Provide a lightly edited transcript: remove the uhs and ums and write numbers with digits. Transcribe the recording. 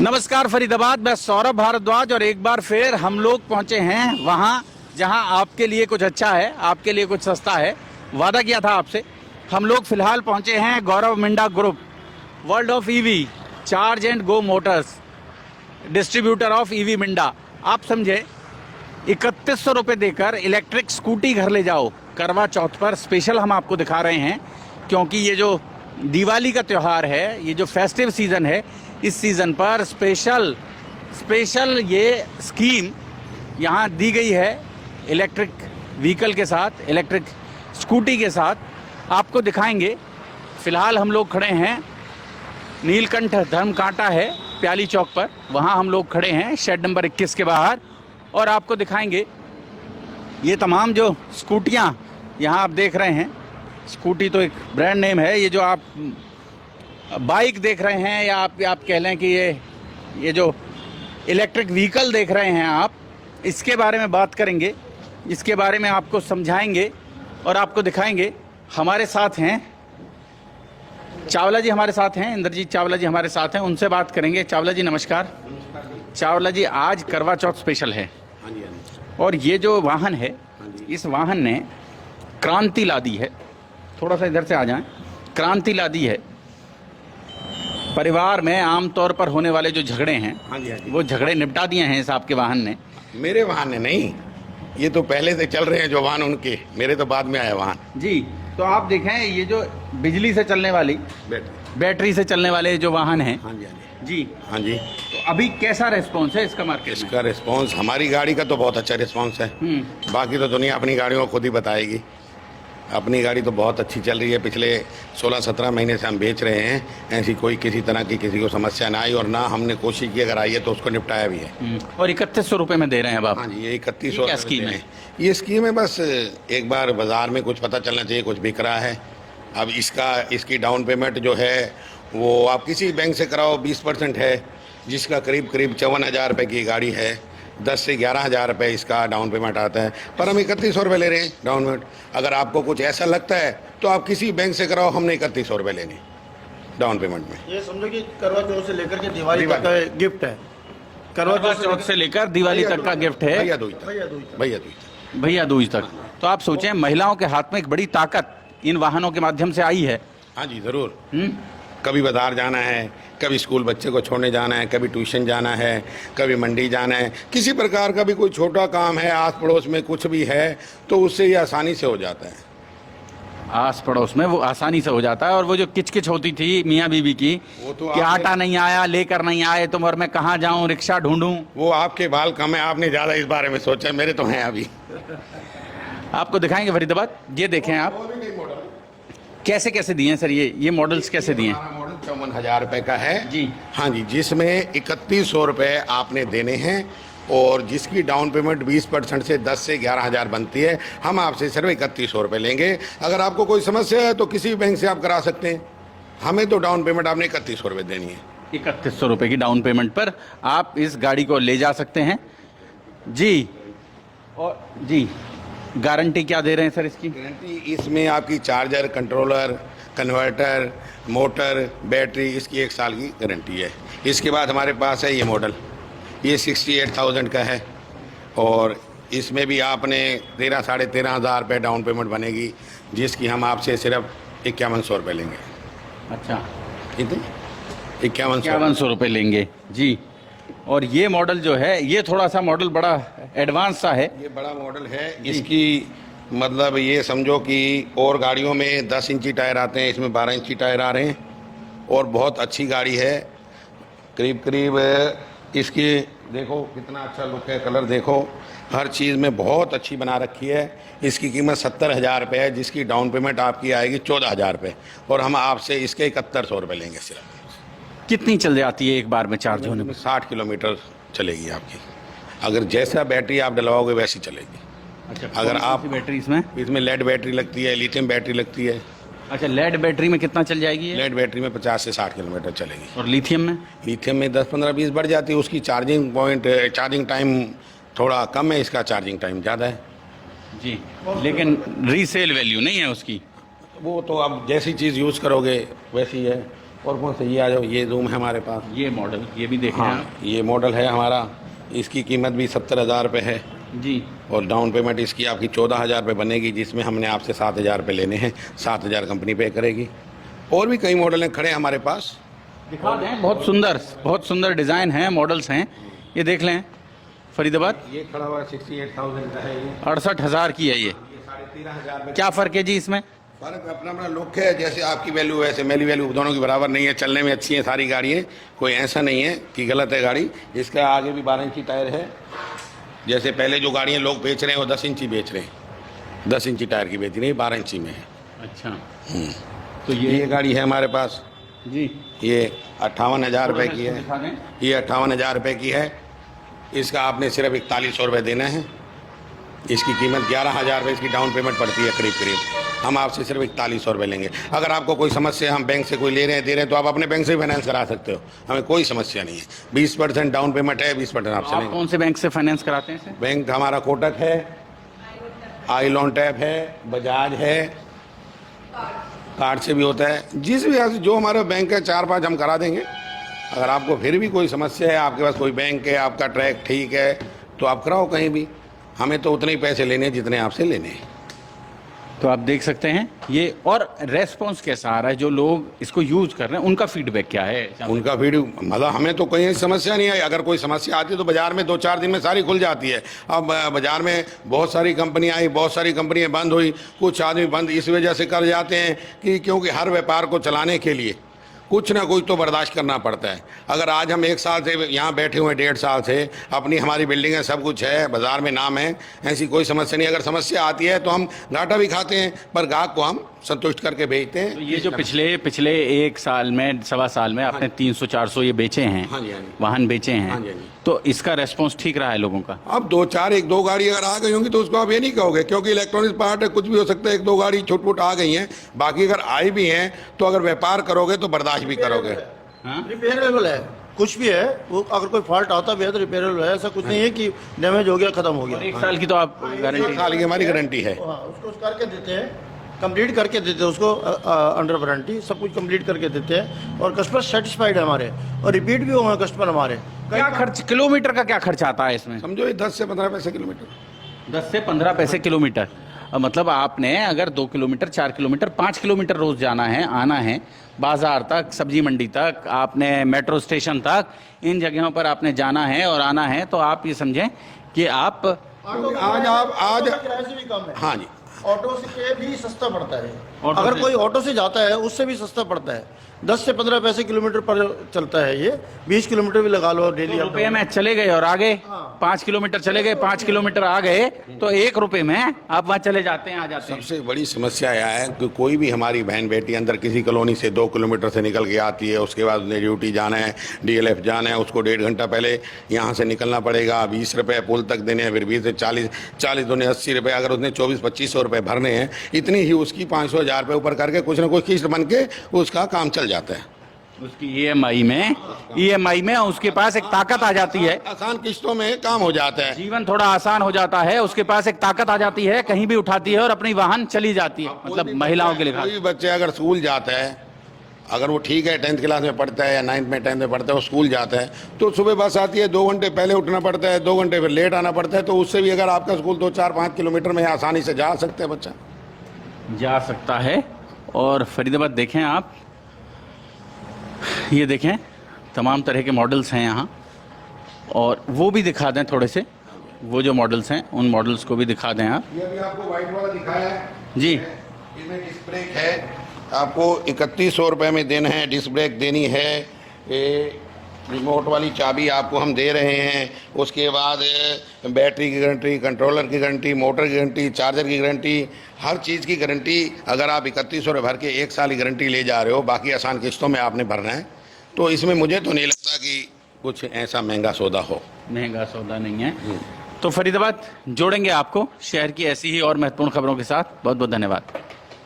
नमस्कार फरीदाबाद, मैं सौरभ भारद्वाज और एक बार फिर हम लोग पहुंचे हैं वहां जहां आपके लिए कुछ अच्छा है, आपके लिए कुछ सस्ता है। वादा किया था आपसे। हम लोग फिलहाल पहुंचे हैं Gaurav Minda group, world of EV, charge and go motors, distributor of EV Minda. आप समझे 3100 रुपये देकर इलेक्ट्रिक स्कूटी घर ले जाओ। करवा चौथ पर स्पेशल हम आपको दिखा रहे हैं, क्योंकि ये जो दिवाली का त्यौहार है, ये जो फेस्टिव सीज़न है, इस सीज़न पर स्पेशल ये स्कीम यहाँ दी गई है। इलेक्ट्रिक व्हीकल के साथ, इलेक्ट्रिक स्कूटी के साथ आपको दिखाएंगे। फ़िलहाल हम लोग खड़े हैं, नीलकंठ धर्म कांटा है प्याली चौक पर, वहाँ हम लोग खड़े हैं शेड नंबर 21 के बाहर, और आपको दिखाएंगे ये तमाम जो स्कूटियाँ यहाँ आप देख रहे हैं। स्कूटी तो एक ब्रांड नेम है। ये जो आप बाइक देख रहे हैं, या आप कह लें कि ये जो इलेक्ट्रिक व्हीकल देख रहे हैं आप, इसके बारे में बात करेंगे, इसके बारे में आपको समझाएंगे और आपको दिखाएंगे। हमारे साथ हैं चावला जी, हमारे साथ हैं इंद्रजीत चावला जी हमारे साथ हैं, उनसे बात करेंगे। चावला जी नमस्कार। चावला जी, आज करवा चौथ स्पेशल है और ये जो वाहन है, इस वाहन ने क्रांति ला दी है। थोड़ा सा इधर से आ जाएं। क्रांति ला दी है परिवार में आमतौर पर होने वाले जो झगड़े हैं, वो झगड़े निपटा दिए हैं इस आपके वाहन ने। मेरे वाहन ने नहीं, ये तो पहले से चल रहे हैं जो वाहन उनके, मेरे तो बाद में आया वाहन जी। तो आप देखें, ये जो बिजली से चलने वाली, बैटरी से चलने वाले जो वाहन हैं, जी हाँ जी। तो अभी कैसा रेस्पॉन्स है इसका मार्केट में? इसका रिस्पांस, हमारी गाड़ी का तो बहुत अच्छा रिस्पांस है। बाकी तो दुनिया अपनी गाड़ियों को खुद ही बताएगी। अपनी गाड़ी तो बहुत अच्छी चल रही है। पिछले 16-17 महीने से हम बेच रहे हैं। ऐसी कोई किसी तरह की किसी को समस्या ना आई, और ना हमने कोशिश की अगर आई है तो उसको निपटाया भी है। और 3100 रुपये में दे रहे हैं अब आप? हाँ जी, ये 3100 स्कीम है। ये स्कीम है, बस एक बार बाजार में कुछ पता चलना चाहिए कुछ बिक रहा है। अब इसकी डाउन पेमेंट जो है वो आप किसी बैंक से कराओ 20% है, जिसका करीब 54,000 रुपये की गाड़ी है। 10 से 11,000 रुपये इसका डाउन पेमेंट आता है, पर हम 3100 रुपये ले रहे हैं डाउन पेमेंट। अगर आपको कुछ ऐसा लगता है तो आप किसी बैंक से कराओ, हमने 3100 रुपये लेने डाउन पेमेंट में। ये समझो कि करवा चौथ से लेकर के दिवाली तक का गिफ्ट है। करवा चौथ से लेकर दिवाली तक का गिफ्ट है, भैया दूज तक। तो आप सोचें, महिलाओं के हाथ में एक बड़ी ताकत इन वाहनों के माध्यम से आई है। हाँ जी, ज़रूर। कभी बाजार जाना है, कभी स्कूल बच्चे को छोड़ने जाना है, कभी ट्यूशन जाना है, कभी मंडी जाना है, किसी प्रकार का भी कोई छोटा काम है, आस पड़ोस में कुछ भी है, तो उससे ये आसानी से हो जाता है। आस पड़ोस में वो आसानी से हो जाता है। और वो जो किचकिच होती थी मियाँ बीबी की, वो तो कि आटा नहीं आया, लेकर नहीं आए तुम, और मैं कहाँ जाऊँ, रिक्शा ढूंढूं। वो आपके बाल कम है, आपने ज़्यादा इस बारे में सोचा, मेरे तो हैं अभी। आपको दिखाएंगे फरीदाबाद। ये देखें आप, कैसे कैसे दिए हैं सर, ये मॉडल्स कैसे दिए हैं? मॉडल 54,000 रुपये का है जी। हाँ जी, जिसमें 3100 रुपये आपने देने हैं, और जिसकी डाउन पेमेंट 20% से 10 से 11,000 बनती है। हम आपसे सिर्फ 3100 रुपये लेंगे। अगर आपको कोई समस्या है तो किसी बैंक से आप करा सकते हैं। हमें तो डाउन पेमेंट आपने 3100 रुपये देनी है। 3100 रुपये की डाउन पेमेंट पर आप इस गाड़ी को ले जा सकते हैं जी। और जी, गारंटी क्या दे रहे हैं सर इसकी? गारंटी इसमें आपकी charger, controller, converter, motor, battery, इसकी 1 साल की गारंटी है। इसके बाद हमारे पास है ये मॉडल, ये 68,000 का है, और इसमें भी आपने 13,500 रुपये डाउन पेमेंट बनेगी, जिसकी हम आपसे सिर्फ 5100 रुपये लेंगे। अच्छा, कितने? 5100 रुपये लेंगे जी। और ये मॉडल जो है, ये थोड़ा सा मॉडल बड़ा एडवांस सा है। ये बड़ा मॉडल है। इसकी मतलब ये समझो कि और गाड़ियों में 10 इंची टायर आते हैं, इसमें 12 इंची टायर आ रहे हैं, और बहुत अच्छी गाड़ी है। करीब इसकी देखो कितना अच्छा लुक है, कलर देखो, हर चीज़ में बहुत अच्छी बना रखी है। इसकी कीमत 70,000 रुपये है, जिसकी डाउन पेमेंट आपकी आएगी 14,000 रुपये, और हम आपसे इसके 7100 रुपये लेंगे सिर्फ। कितनी चल जाती है एक बार में चार्ज होने में? 60 किलोमीटर चलेगी आपकी। अगर जैसा बैटरी आप डलवाओगे वैसी चलेगी। अच्छा, अगर आप बैटरी इसमें लेड बैटरी लगती है, लिथियम बैटरी लगती है। अच्छा, लेड बैटरी में कितना चल जाएगी? लेड बैटरी में 50 से 60 किलोमीटर चलेगी। और लिथियम में? लिथियम में 10, 15, 20 बढ़ जाती है। उसकी चार्जिंग टाइम थोड़ा कम है, इसका चार्जिंग टाइम ज़्यादा है जी। लेकिन रीसेल वैल्यू नहीं है उसकी। वो तो आप जैसी चीज़ यूज़ करोगे वैसी है। और कौन सा ये आ जाओ, ये जूम है हमारे पास। ये मॉडल, ये भी देखें हाँ, आप। ये मॉडल है हमारा, इसकी कीमत भी 70,000 रुपये है जी। और डाउन पेमेंट इसकी आपकी 14,000 रुपये बनेगी, जिसमें हमने आपसे 7,000 रुपये लेने हैं। 7,000 कंपनी पे करेगी। और भी कई मॉडल हैं खड़े हैं हमारे पास, दिखा दें। बहुत सुंदर डिज़ाइन हैं, मॉडल्स हैं। ये देख लें, फरीदाबाद ये खड़ा हुआ 68,000 का है। ये 68,000 की है ये। 13,500 रुपये। क्या फ़र्क है जी इसमें? फर्क अपना अपना लुक है, जैसे आपकी वैल्यू वैसे मेरी वैल्यू दोनों की बराबर नहीं है। चलने में अच्छी है सारी गाड़ियाँ, कोई ऐसा नहीं है कि गलत है गाड़ी। इसका आगे भी 12 इंची टायर है। जैसे पहले जो गाड़ियाँ लोग बेच रहे हैं वो 10 इंची बेच रहे हैं, 10 इंची टायर की बेच रही है, 12 इंची में है। अच्छा, तो ये गाड़ी है हमारे पास जी। ये 58,000 रुपये की है। दिखा दें। ये 58,000 रुपये की है। इसका आपने सिर्फ 4100 रुपये देना है। इसकी कीमत 11,000 रुपये इसकी डाउन पेमेंट पड़ती है करीब करीब। हम आपसे सिर्फ 4100 रुपये लेंगे। अगर आपको कोई समस्या, हम बैंक से कोई ले रहे हैं दे रहे हैं, तो आप अपने बैंक से भी फाइनेंस करा सकते हो, हमें कोई समस्या नहीं है। 20% डाउन पेमेंट है, 20% आपसे आप लेंगे। कौन से बैंक से फाइनेंस कराते हैं इसे? बैंक हमारा कोटक है, आई लोन टैप है, बजाज है, कार्ड से भी होता है। जिस भी यहाँ से जो हमारा बैंक है 4-5 हम करा देंगे। अगर आपको फिर भी कोई समस्या है, आपके पास कोई बैंक है, आपका ट्रैक ठीक है, तो आप कराओ कहीं भी। हमें तो उतने ही पैसे लेने हैं जितने आपसे लेने हैं। तो आप देख सकते हैं ये। और रेस्पॉन्स कैसा आ रहा है, जो लोग इसको यूज कर रहे हैं उनका फीडबैक क्या है? उनका वीडियो मतलब हमें तो कोई समस्या नहीं आई। अगर कोई समस्या आती है तो बाजार में 2-4 दिन में सारी खुल जाती है। अब बाजार में बहुत सारी कंपनियां आई, बहुत सारी कंपनियां बंद हुई, कुछ आदमी बंद इस वजह से कर जाते हैं कि क्योंकि हर व्यापार को चलाने के लिए कुछ ना कुछ तो बर्दाश्त करना पड़ता है। अगर आज हम 1 साल से यहाँ बैठे हुए हैं, 1.5 साल से, अपनी हमारी बिल्डिंग है, सब कुछ है, बाज़ार में नाम है, ऐसी कोई समस्या नहीं। अगर समस्या आती है तो हम घाटा भी खाते हैं, पर ग्राहक को हम संतुष्ट करके भेजते हैं। तो ये जो पिछले 1 साल में, 1.25 साल में आपने 300-400 ये बेचे हैं, हाँ जी, हाँ जी। वाहन बेचे हैं, हाँ जी, हाँ जी। तो इसका रेस्पॉन्स ठीक रहा है लोगों का? अब 1-2 गाड़ी अगर आ गई होंगी तो उसको आप ये नहीं कहोगे, क्योंकि इलेक्ट्रॉनिक पार्ट है, कुछ भी हो सकता है। 1-2 गाड़ी छुट-पुट आ गई हैं, बाकी अगर आई भी हैं तो अगर व्यापार करोगे तो बर्दाश्त भी करोगे। रिपेयरेबल है, कुछ भी है वो। अगर कोई फॉल्ट आता भी है तो रिपेयरेबल है। ऐसा कुछ नहीं है कि डैमेज हो गया खत्म हो गया। 1 साल की तो आप 1 गारंटी? साल की हमारी गारंटी है। हाँ, उसको करके देते हैं, कंप्लीट करके देते हैं उसको, अंडर वारंटी सब कुछ कंप्लीट करके देते हैं। और कस्टमर सेटिस्फाइड है हमारे, और रिपीट भी हुए हैं कस्टमर हमारे। क्या खर्च, किलोमीटर का क्या खर्च आता है इसमें? समझो ये 10 से 15 पैसे किलोमीटर। 10 से 15 पैसे किलोमीटर। मतलब आपने अगर 2 किलोमीटर, 4 किलोमीटर, 5 किलोमीटर रोज जाना है, आना है, बाजार तक, सब्जी मंडी तक, आपने मेट्रो स्टेशन तक, इन जगहों पर आपने जाना है और आना है, तो आप ये समझें कि आप आज किराए से भी कम है। हाँ जी, ऑटो से भी सस्ता पड़ता है। ऑटो अगर से? कोई ऑटो से जाता है उससे भी सस्ता पड़ता है। 10 से 15 पैसे किलोमीटर पर चलता है ये। 20 किलोमीटर भी लगा लो डेली। तो रुपये में चले गए और आ गए, 5 किलोमीटर चले गए, 5 किलोमीटर आ गए, तो 1 रुपये में आप वहाँ चले जाते हैं, आ जाते हैं। सबसे बड़ी समस्या यह है कि कोई भी हमारी बहन बेटी अंदर किसी कॉलोनी से 2 किलोमीटर से निकल के आती है, उसके बाद उन्हें ड्यूटी जाना है, DLF जाना है, उसको 1.5 घंटा पहले यहाँ से निकलना पड़ेगा। 20 रुपये पुल तक देने हैं, फिर 20 से 40 दूने 80 रुपये। अगर उसने 2400-2500 रुपये भरने हैं, इतनी ही उसकी 500-1000 रुपये ऊपर करके कुछ ना कुछ किस्त बन के उसका काम चल जाता है। उसकी EMI में उसके पास एक ताकत आ जाती है, आसान किस्तों में काम हो जाता है, जीवन थोड़ा आसान हो जाता है, उसके पास एक ताकत आ जाती है, कहीं भी उठाती है और अपनी वाहन चली जाती है। मतलब महिलाओं के लिए खास। कोई बच्चे अगर स्कूल जाता है, अगर वो ठीक है 10th क्लास में पढ़ता है या 9th में 10th में पढ़ता है, वो स्कूल जाता है, तो सुबह बस आती है, 2 घंटे पहले उठना पड़ता है, 2 घंटे फिर लेट आना पड़ता है। तो उससे भी अगर आपका स्कूल 2-4-5 किलोमीटर में आसानी से जा सकते हैं, बच्चा जा सकता है। और फरीदाबाद देखें आप, ये देखें तमाम तरह के मॉडल्स हैं यहाँ, और वो भी दिखा दें थोड़े से, वो जो मॉडल्स हैं उन मॉडल्स को भी दिखा दें आप। ये अभी आपको व्हाइट वाला दिखाया है जी। इसमें डिस्क ब्रेक है, आपको 3100 रुपये में देना है। डिस्क ब्रेक देनी है, ये रिमोट वाली चाबी आपको हम दे रहे हैं। उसके बाद बैटरी की गारंटी, कंट्रोलर की गारंटी, मोटर की गारंटी, चार्जर की गारंटी, हर चीज़ की गारंटी। अगर आप 3100 रुपये भर के 1 साल की गारंटी ले जा रहे हो, बाकी आसान किस्तों में आपने भरना है, तो इसमें मुझे तो नहीं लगता कि कुछ ऐसा महंगा सौदा हो। महंगा सौदा नहीं है। तो फरीदाबाद जोड़ेंगे आपको शहर की ऐसी ही और महत्वपूर्ण खबरों के साथ। बहुत बहुत धन्यवाद।